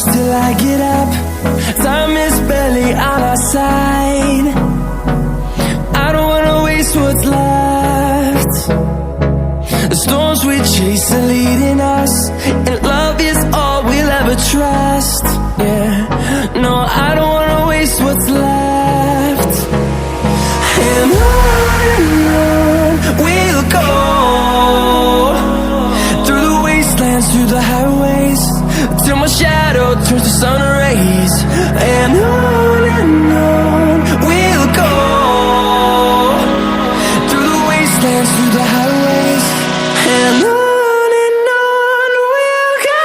close till I get up. Time is barely on our side. I don't wanna waste what's left. The storms we chase are leading us, and love is all we'll ever trust. Yeah, no, I don't wanna waste what's left. And on we'll go, through the wastelands, through the highways, till my shadow turns to sun rays. And on we'll go, through the wastelands, through the highways, and on we'll go.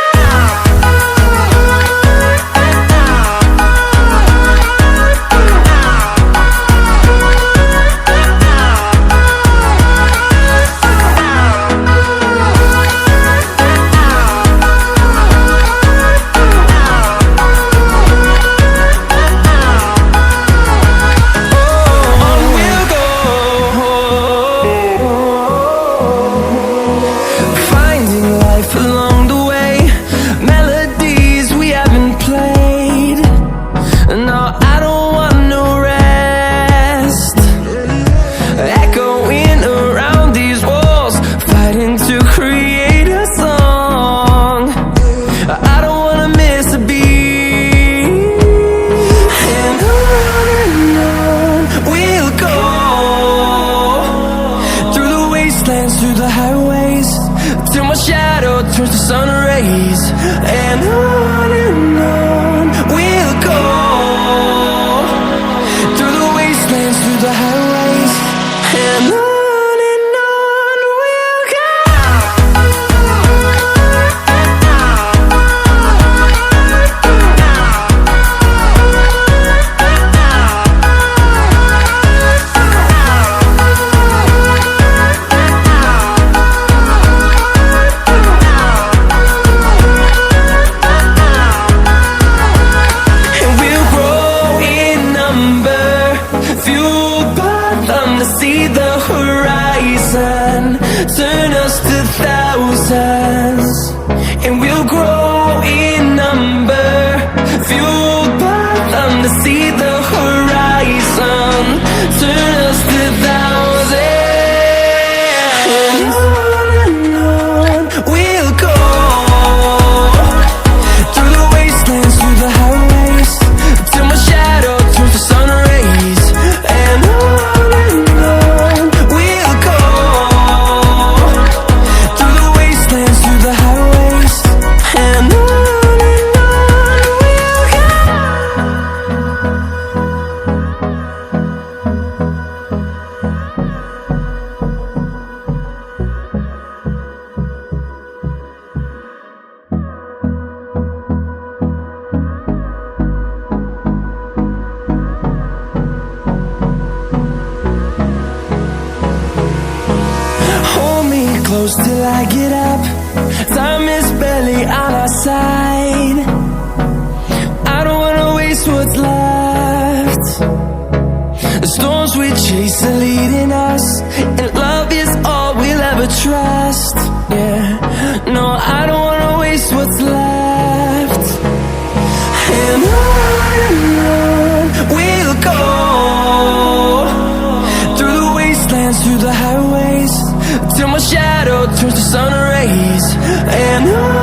Through the highways, till my shadow turns to sun rays. And on we'll go, through the wastelands, through the highways, and on we'll go. See the horizon, turn us to thousands, and we'll grow in number, fueled by them to see the horizon, turn us to thousands. And on we'll go, through the wastelands, through the highways, till my shadow turns to sun rays. And close till I get up. Time is barely on our side. I don't wanna waste what's left. The storms we chase are leading us, and love is all we'll ever trust. Yeah, no, I don't wanna waste what's left. And on we'll go, through the wastelands, through the highways, till my shadow turns to sun rays. And on